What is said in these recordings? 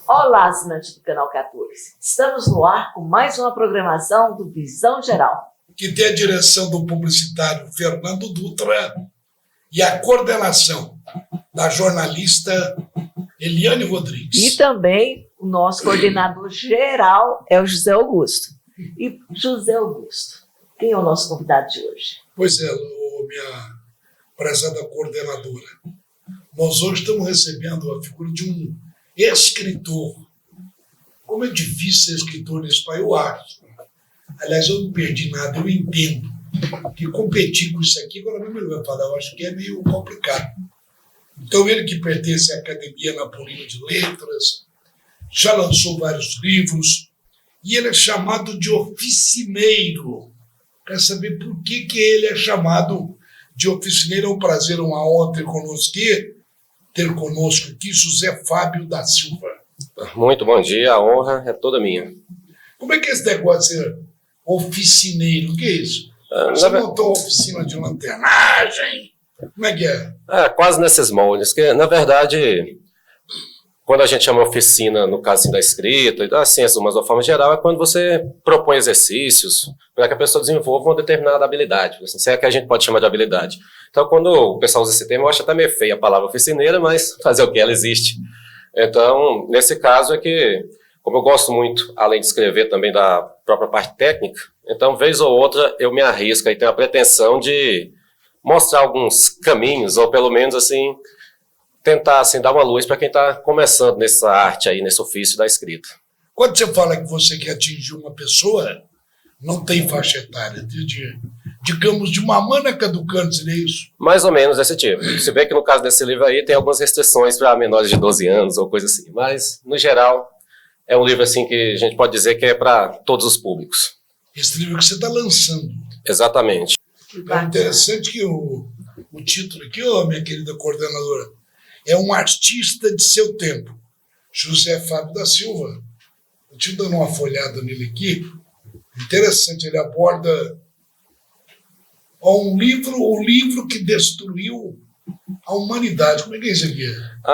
Olá, assinante do Canal 14. Estamos no ar com mais uma programação do Visão Geral, que tem a direção do publicitário Fernando Dutra e a coordenação da jornalista Eliane Rodrigues. E também o nosso coordenador geral é o José Augusto. E José Augusto, quem é o nosso convidado de hoje? Pois é, minha prezada coordenadora. Nós hoje estamos recebendo a figura de um escritor. Como é difícil ser escritor nesse país, eu acho. Aliás, eu não perdi nada, eu entendo que competir com isso aqui, agora mesmo ele vai falar, eu acho que é meio complicado. Então, ele que pertence à Academia Napolina de Letras, já lançou vários livros, e ele é chamado de oficineiro. Quer saber por que ele é chamado de oficineiro? É um prazer, uma honra ter conosco aqui José Fábio da Silva. Muito bom dia, a honra é toda minha. Como é que é esse negócio de ser oficineiro? O que é isso? Você montou uma oficina de lanternagem? Como é que é? Quase nesses moldes, que na verdade, quando a gente chama oficina, no caso assim, da escrita e da ciência, mas de uma forma geral, é quando você propõe exercícios para que a pessoa desenvolva uma determinada habilidade. Assim, se é que a gente pode chamar de habilidade. Então, quando o pessoal usa esse termo, eu acho até meio feia a palavra oficineira, mas fazer o que? Ela existe. Então, nesse caso é que, como eu gosto muito, além de escrever também da própria parte técnica, então, vez ou outra, eu me arrisco e tenho a pretensão de mostrar alguns caminhos, ou pelo menos, assim, tentar, assim, dar uma luz para quem está começando nessa arte aí, nesse ofício da escrita. Quando você fala que você quer atingir uma pessoa, não tem faixa etária, digamos, de mamana caducando, seria isso? Mais ou menos desse tipo. Se bem que no caso desse livro aí tem algumas restrições para menores de 12 anos ou coisa assim, mas, no geral, é um livro assim que a gente pode dizer que é para todos os públicos. Esse livro que você está lançando. Exatamente. É interessante que o título aqui, minha querida coordenadora, é um artista de seu tempo, José Fábio da Silva. Eu estou dando uma folhada nele aqui. Interessante, ele aborda o livro que destruiu a humanidade. Como é que é isso aqui?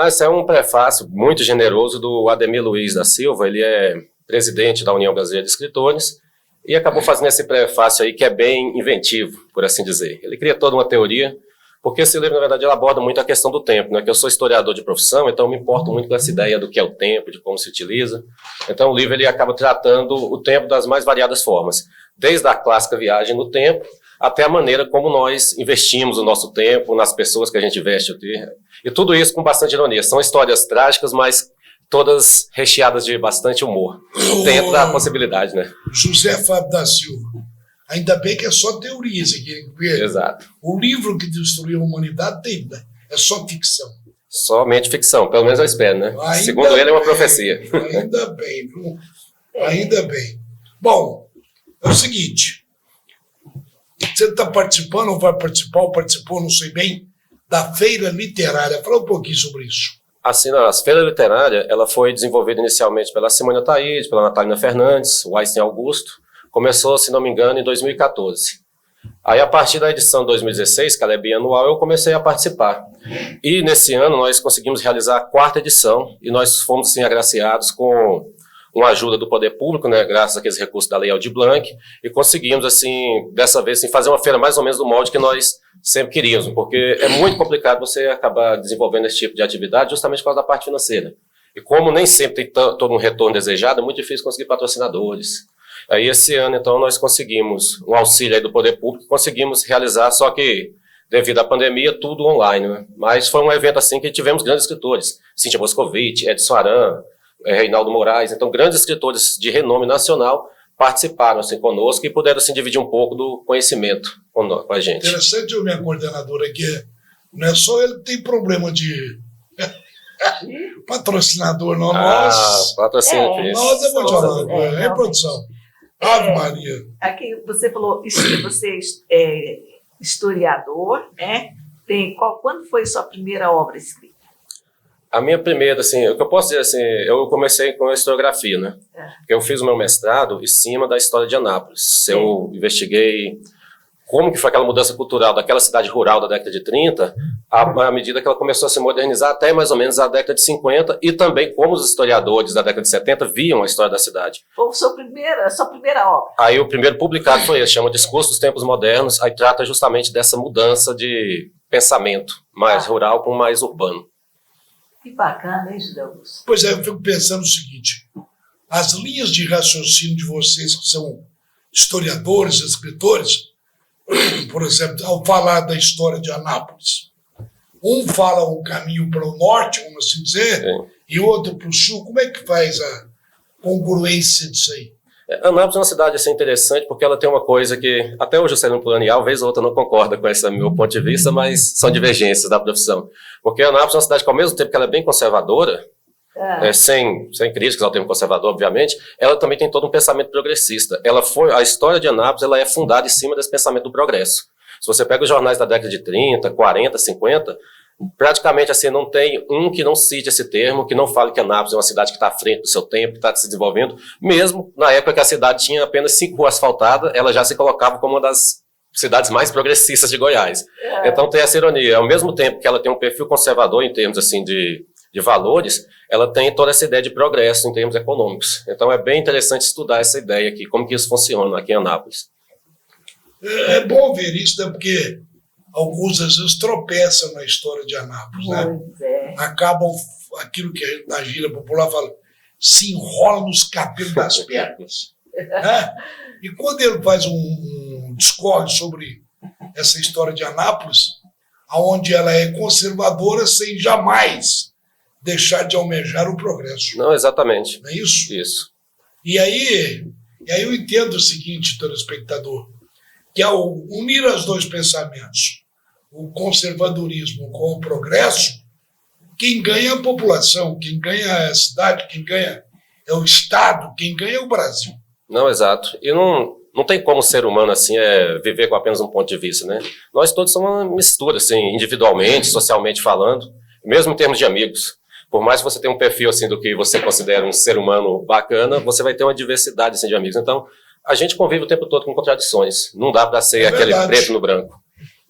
Esse é um prefácio muito generoso do Ademir Luiz da Silva. Ele é presidente da União Brasileira de Escritores e acabou fazendo esse prefácio aí que é bem inventivo, por assim dizer. Ele cria toda uma teoria, porque esse livro, na verdade, ele aborda muito a questão do tempo, né? Que eu sou historiador de profissão, então me importo muito com essa ideia do que é o tempo, de como se utiliza. Então o livro ele acaba tratando o tempo das mais variadas formas, desde a clássica viagem no tempo, até a maneira como nós investimos o nosso tempo nas pessoas que a gente investe. E tudo isso com bastante ironia. São histórias trágicas, mas todas recheadas de bastante humor, dentro da possibilidade, né? José Fábio da Silva. Ainda bem que é só teoria isso aqui. Exato. O livro que destruiu a humanidade é só ficção. Somente ficção, pelo menos eu espero, né? Segundo ele, é uma profecia. Ainda bem, viu? Ainda bem. Bom, é o seguinte. Você está participando ou vai participar, ou participou, não sei bem, da Feira Literária. Fala um pouquinho sobre isso. Assim, a Feira Literária, ela foi desenvolvida inicialmente pela Simone Ataíde, pela Natalina Fernandes, o Einstein Augusto. Começou, se não me engano, em 2014. Aí, a partir da edição 2016, que ela é bianual, eu comecei a participar. E, nesse ano, nós conseguimos realizar a 4ª edição, e nós fomos, assim, agraciados com uma ajuda do poder público, né, graças àqueles recursos da Lei Aldir Blanc, e conseguimos, assim, dessa vez, assim, fazer uma feira mais ou menos do molde que nós sempre queríamos, porque é muito complicado você acabar desenvolvendo esse tipo de atividade justamente por causa da parte financeira. E como nem sempre tem todo um retorno desejado, é muito difícil conseguir patrocinadores. Aí, esse ano, então, nós conseguimos um auxílio aí do poder público, conseguimos realizar, só que, devido à pandemia, tudo online, né? Mas foi um evento, assim, que tivemos grandes escritores, Cíntia Boscovitch, Edson Aran, Reinaldo Moraes, então, grandes escritores de renome nacional participaram, assim, conosco e puderam, assim, dividir um pouco do conhecimento com a gente. Interessante, minha coordenadora aqui, não é só ele que tem problema de patrocinador, não. Nós, patrocínio nós é muito falando, é produção. Ave Maria. Aqui você falou, você é historiador, né? Quando foi sua primeira obra escrita? A minha primeira, assim, o que eu posso dizer, assim, eu comecei com a historiografia, né? Eu fiz o meu mestrado em cima da história de Anápolis. Eu investiguei como que foi aquela mudança cultural daquela cidade rural da década de 30 à medida que ela começou a se modernizar até mais ou menos a década de 50, e também como os historiadores da década de 70 viam a história da cidade. Foi a sua primeira obra. Aí o primeiro publicado foi esse, chama Discurso dos Tempos Modernos, aí trata justamente dessa mudança de pensamento, mais rural com mais urbano. Que bacana, hein, José Augusto? Pois é, eu fico pensando o seguinte, as linhas de raciocínio de vocês que são historiadores, escritores, por exemplo, ao falar da história de Anápolis, um fala um caminho para o norte, vamos assim dizer, e outro para o sul. Como é que faz a congruência disso aí? Anápolis é uma cidade assim, interessante porque ela tem uma coisa que até hoje o Juscelino Planial, vez ou outra, não concorda com esse meu ponto de vista, mas são divergências da profissão. Porque Anápolis é uma cidade que, ao mesmo tempo que ela é bem conservadora, sem críticas ao termo conservador, obviamente, ela também tem todo um pensamento progressista. A história de Anápolis ela é fundada em cima desse pensamento do progresso. Se você pega os jornais da década de 30, 40, 50, praticamente assim, não tem um que não cite esse termo, que não fale que Anápolis é uma cidade que está à frente do seu tempo, que está se desenvolvendo. Mesmo na época que a cidade tinha apenas 5 ruas asfaltadas, ela já se colocava como uma das cidades mais progressistas de Goiás. Então tem essa ironia. Ao mesmo tempo que ela tem um perfil conservador em termos assim, de valores, ela tem toda essa ideia de progresso em termos econômicos. Então é bem interessante estudar essa ideia aqui, como que isso funciona aqui em Anápolis. É bom ver isso, né? Porque alguns às vezes tropeçam na história de Anápolis, né? Acabam aquilo que a gente na gíria popular fala, se enrola nos cabelos das pernas. Né? E quando ele faz discorre sobre essa história de Anápolis, onde ela é conservadora sem jamais deixar de almejar o progresso. Não, exatamente. Não é isso? Isso. E aí eu entendo o seguinte, telespectador, que ao unir os dois pensamentos, o conservadorismo com o progresso, quem ganha é a população, quem ganha é a cidade, quem ganha é o Estado, quem ganha é o Brasil. Não, exato. E não tem como o ser humano assim viver com apenas um ponto de vista, né? Nós todos somos uma mistura, assim, individualmente, socialmente falando, mesmo em termos de amigos. Por mais que você tenha um perfil assim do que você considera um ser humano bacana, você vai ter uma diversidade assim, de amigos. Então, a gente convive o tempo todo com contradições. Não dá para ser aquele preto no branco.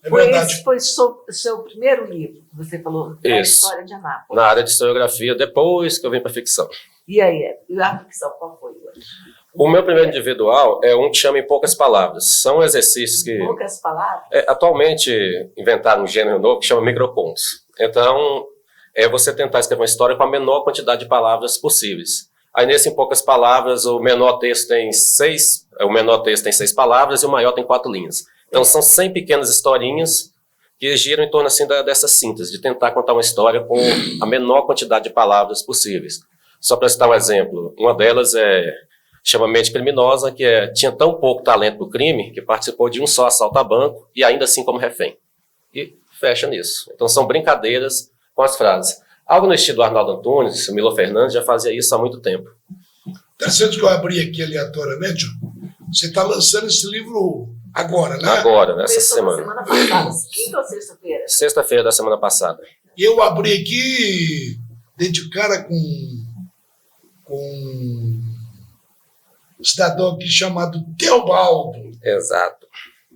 É verdade. Esse foi o seu primeiro livro, que você falou, da história de Anápolis. Na área de historiografia, depois que eu vim para ficção. E aí, a ficção qual foi? O meu primeiro individual é um que chama Em Poucas Palavras. São exercícios que... Poucas palavras? Atualmente inventaram um gênero novo que chama microcontos. Então, é você tentar escrever uma história com a menor quantidade de palavras possíveis. Aí nesse Em Poucas Palavras, o menor texto tem 6 palavras e o maior tem 4 linhas. Então são 100 pequenas historinhas que giram em torno assim, dessa síntese, de tentar contar uma história com a menor quantidade de palavras possíveis. Só para citar um exemplo, uma delas chama Mente Criminosa, que tinha tão pouco talento no crime que participou de um só assalto a banco e ainda assim como refém. E fecha nisso. Então são brincadeiras com as frases. Algo no estilo do Arnaldo Antunes, o Milo Fernandes já fazia isso há muito tempo. Tá sendo que eu abri aqui aleatoriamente, você está lançando esse livro agora, né? Agora, nessa semana. Semana passada, quinta ou sexta-feira? Sexta-feira da semana passada. E eu abri aqui, dei de cara com um cidadão aqui chamado Teobaldo. Exato.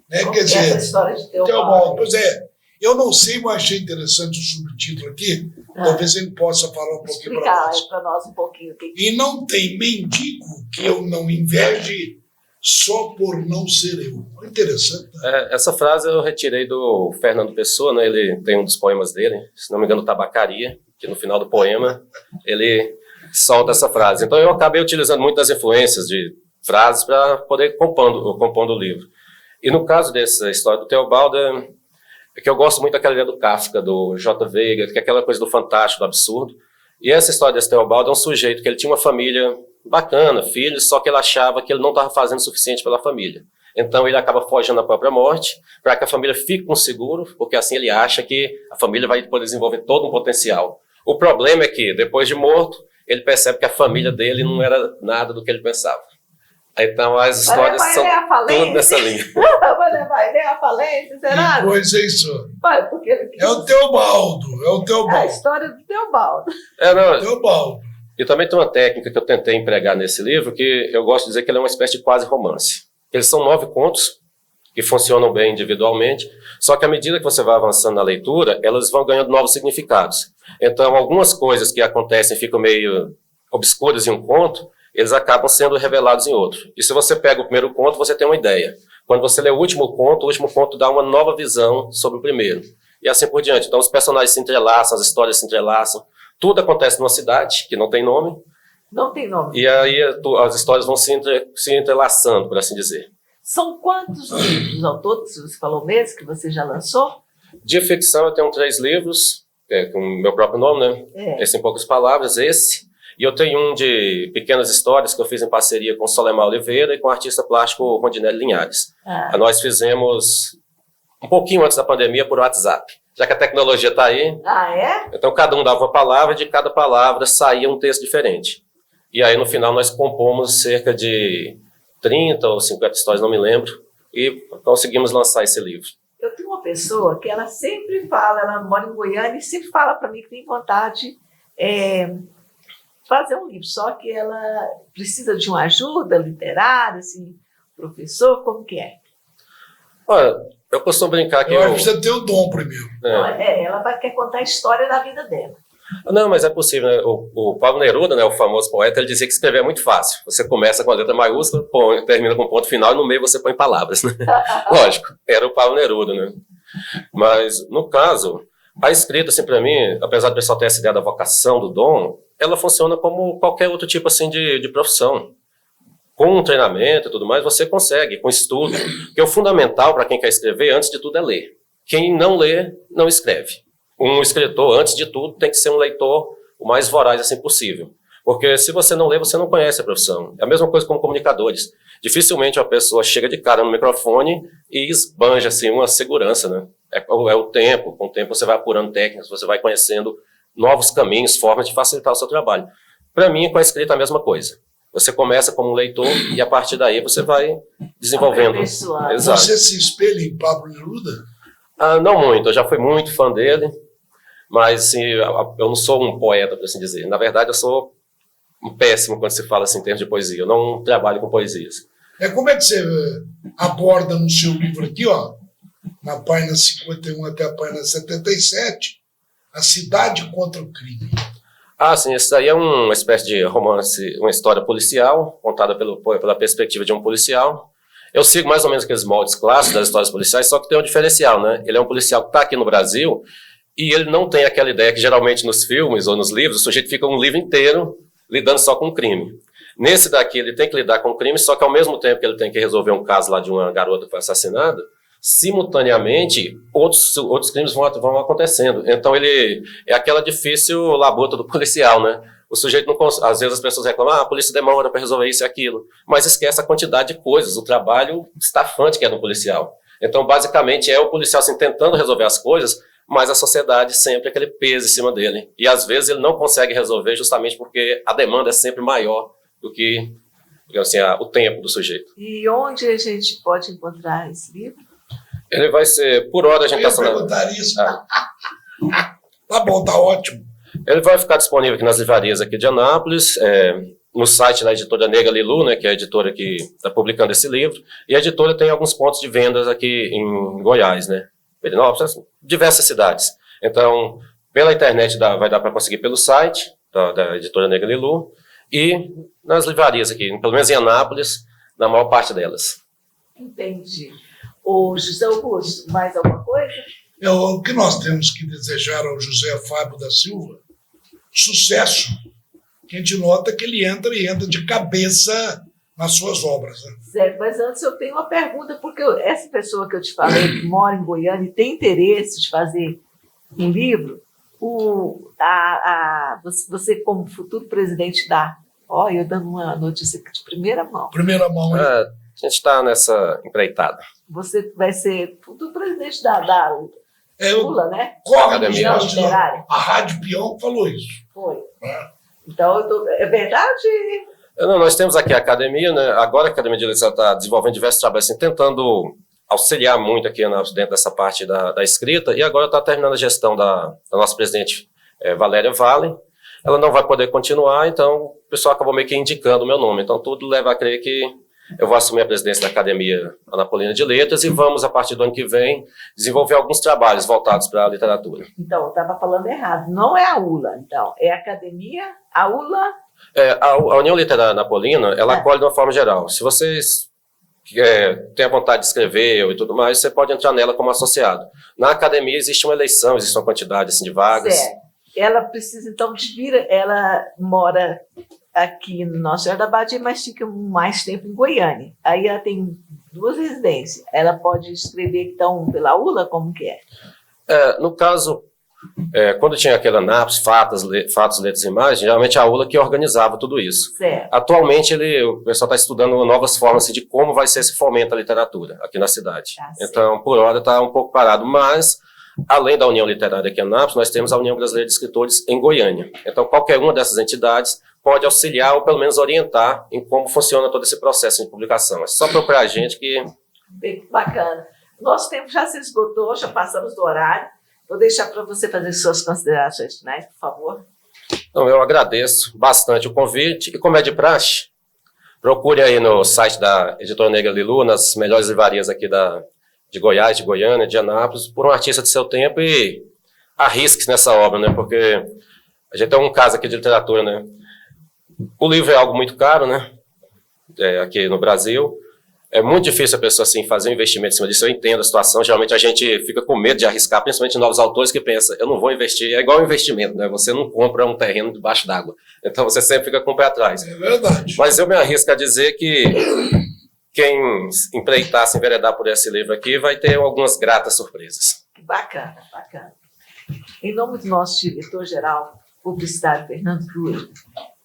Né? Qual Quer dizer, essa história de Teobaldo. Pois é, eu não sei, mas achei interessante o subtítulo aqui. Talvez ele possa falar um pouquinho para nós. Explicar para nós um pouquinho. E não tem mendigo que eu não inveje só por não ser eu. Interessante. Né? Essa frase eu retirei do Fernando Pessoa, né? Ele tem um dos poemas dele, se não me engano, Tabacaria, que no final do poema ele solta essa frase. Então eu acabei utilizando muitas influências de frases para poder compondo o livro. E no caso dessa história do Teobaldo, é que eu gosto muito daquela ideia do Kafka, do J. Veiga, que é aquela coisa do fantástico, do absurdo. E essa história desse Teobaldo é um sujeito que ele tinha uma família bacana, filhos, só que ele achava que ele não estava fazendo o suficiente pela família. Então ele acaba forjando a própria morte para que a família fique com seguro, porque assim ele acha que a família vai poder desenvolver todo um potencial. O problema é que, depois de morto, ele percebe que a família dele não era nada do que ele pensava. Então as histórias são tudo nessa linha. Vai levar ele a falência, será? Pois é isso. Vai, porque é o Teobaldo. A história do Teobaldo. Teobaldo. E também tem uma técnica que eu tentei empregar nesse livro, que eu gosto de dizer que ele é uma espécie de quase romance. Eles são 9 contos, que funcionam bem individualmente, só que à medida que você vai avançando na leitura, elas vão ganhando novos significados. Então, algumas coisas que acontecem ficam meio obscuras em um conto, eles acabam sendo revelados em outro. E se você pega o primeiro conto, você tem uma ideia. Quando você lê o último conto dá uma nova visão sobre o primeiro. E assim por diante. Então, os personagens se entrelaçam, as histórias se entrelaçam. Tudo acontece numa cidade, que não tem nome. Não tem nome. E aí as histórias vão se entrelaçando, por assim dizer. São quantos livros ao todo, se você falou mesmo, que você já lançou? De ficção, eu tenho 3 livros, com o meu próprio nome, né? Esse em poucas palavras, esse. E eu tenho um de pequenas histórias que eu fiz em parceria com o Solemar Oliveira e com o artista plástico Rondinelli Linhares. Nós fizemos um pouquinho antes da pandemia por WhatsApp. Já que a tecnologia está aí, então cada um dava uma palavra e de cada palavra saía um texto diferente. E aí no final nós compomos cerca de 30 ou 50 histórias, não me lembro, e conseguimos lançar esse livro. Eu tenho uma pessoa que ela sempre fala, ela mora em Goiânia e sempre fala para mim que tem vontade de fazer um livro, só que ela precisa de uma ajuda literária, assim, professor, como que é? Olha, eu costumo brincar que... Eu acho que você tem o dom primeiro. Ela quer contar a história da vida dela. Não, mas é possível, né? O Pablo Neruda, né, o famoso poeta, ele dizia que escrever é muito fácil. Você começa com a letra maiúscula, termina com ponto final e no meio você põe palavras, né? Lógico, era o Pablo Neruda, né? Mas, no caso, a escrita, assim, para mim, apesar do pessoal ter essa ideia da vocação, do dom, ela funciona como qualquer outro tipo, assim, de profissão. Com um treinamento e tudo mais, você consegue, com estudo. Porque o fundamental para quem quer escrever, antes de tudo, é ler. Quem não lê, não escreve. Um escritor, antes de tudo, tem que ser um leitor o mais voraz assim possível. Porque se você não lê, você não conhece a profissão. É a mesma coisa como comunicadores. Dificilmente uma pessoa chega de cara no microfone e esbanja assim, uma segurança, né? É o tempo. Com o tempo você vai apurando técnicas, você vai conhecendo novos caminhos, formas de facilitar o seu trabalho. Para mim, com a escrita, é a mesma coisa. Você começa como um leitor e a partir daí você vai desenvolvendo. Exato. Você se espelha em Pablo Neruda? Não muito, eu já fui muito fã dele, mas assim, eu não sou um poeta, por assim dizer. Na verdade, eu sou um péssimo quando se fala assim, em termos de poesia. Eu não trabalho com poesias. Como é que você aborda no seu livro aqui, ó, na página 51 até a página 77, a cidade contra o crime? Sim, esse daí é uma espécie de romance, uma história policial, contada pela perspectiva de um policial. Eu sigo mais ou menos aqueles moldes clássicos das histórias policiais, só que tem um diferencial, né? Ele é um policial que está aqui no Brasil e ele não tem aquela ideia que geralmente nos filmes ou nos livros o sujeito fica um livro inteiro lidando só com o crime. Nesse daqui ele tem que lidar com o crime, só que ao mesmo tempo que ele tem que resolver um caso lá de uma garota que foi assassinada, simultaneamente outros crimes vão acontecendo. Então ele é aquela difícil labuta do policial, né? O sujeito não consegue, às vezes as pessoas reclamam, a polícia demora para resolver isso e aquilo, mas esquece a quantidade de coisas, o trabalho estafante que é do policial. Então, basicamente, é o policial assim, tentando resolver as coisas, mas a sociedade sempre aquele peso em cima dele. E às vezes ele não consegue resolver justamente porque a demanda é sempre maior do que, digamos assim, o tempo do sujeito. E onde a gente pode encontrar esse livro? Ele vai ser, por hora a gente está falando... perguntar isso. Tá bom, tá ótimo. Ele vai ficar disponível aqui nas livrarias aqui de Anápolis, no site da editora Nega Lilu, né, que é a editora que está publicando esse livro, e a editora tem alguns pontos de vendas aqui em Goiás, né, Perinópolis, diversas cidades. Então, pela internet vai dar para conseguir pelo site da editora Nega Lilu, e nas livrarias aqui, pelo menos em Anápolis, na maior parte delas. Entendi. O José Augusto, mais alguma coisa? O que nós temos que desejar ao José Fábio da Silva? Sucesso. A gente nota que ele entra de cabeça nas suas obras. Né? Certo, mas antes eu tenho uma pergunta, porque essa pessoa que eu te falei, que mora em Goiânia e tem interesse de fazer um livro, você como futuro presidente eu dando uma notícia de primeira mão. Primeira mão, hein? A gente está nessa empreitada. Você vai ser futuro presidente da Lula, né? Corre dos literária. A Rádio Peão falou isso. Foi. Então, é verdade? Não, nós temos aqui a academia, né? Agora a Academia de Letras está desenvolvendo diversos trabalhos, assim, tentando auxiliar muito aqui dentro dessa parte da escrita, e agora está terminando a gestão da nossa presidente Valéria Vale. Ela não vai poder continuar, então o pessoal acabou meio que indicando o meu nome. Então tudo leva a crer que eu vou assumir a presidência da Academia Anapolina de Letras e vamos, a partir do ano que vem, desenvolver alguns trabalhos voltados para a literatura. Então, eu estava falando errado. Não é a ULA, então. É a Academia, a ULA... A União Literária Anapolina, ela acolhe de uma forma geral. Se vocês têm a vontade de escrever e tudo mais, você pode entrar nela como associado. Na academia existe uma eleição, existe uma quantidade assim, de vagas. Certo. Ela precisa, então, de vir... Ela mora aqui no Nosso Senhora da Badia, mas fica mais tempo em Goiânia. Aí ela tem 2 residências. Ela pode escrever, então, pela ULA, como que é? No caso, quando tinha aquela ANAPS, Fatos, Letras e Imagens, geralmente a ULA que organizava tudo isso. Certo. Atualmente, o pessoal está estudando novas formas assim, de como vai ser esse fomento à literatura aqui na cidade. Então, por hora, está um pouco parado, mas... Além da União Literária aqui em Anápolis, nós temos a União Brasileira de Escritores em Goiânia. Então, qualquer uma dessas entidades pode auxiliar ou, pelo menos, orientar em como funciona todo esse processo de publicação. É só procurar a gente que... Bem bacana. Nosso tempo já se esgotou, já passamos do horário. Vou deixar para você fazer suas considerações finais, por favor. Então, eu agradeço bastante o convite. E, como é de praxe, procure aí no site da Editora Negra Lilu, nas melhores livrarias aqui de Goiás, de Goiânia, de Anápolis, por um artista de seu tempo e arrisque-se nessa obra, né? Porque a gente tem um caso aqui de literatura, né? O livro é algo muito caro, né? Aqui no Brasil. É muito difícil a pessoa assim, fazer um investimento em cima disso. Eu entendo a situação. Geralmente a gente fica com medo de arriscar, principalmente novos autores que pensam, eu não vou investir. É igual um investimento, né? Você não compra um terreno debaixo d'água. Então você sempre fica com o pé atrás. É verdade. Mas eu me arrisco a dizer que quem empreitar, se enveredar por esse livro aqui, vai ter algumas gratas surpresas. Bacana, bacana. Em nome do nosso diretor-geral, publicitário Fernando Cruz,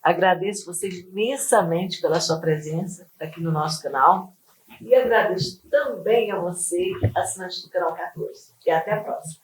agradeço você imensamente pela sua presença aqui no nosso canal e agradeço também a você, assinante do Canal 14. E até a próxima.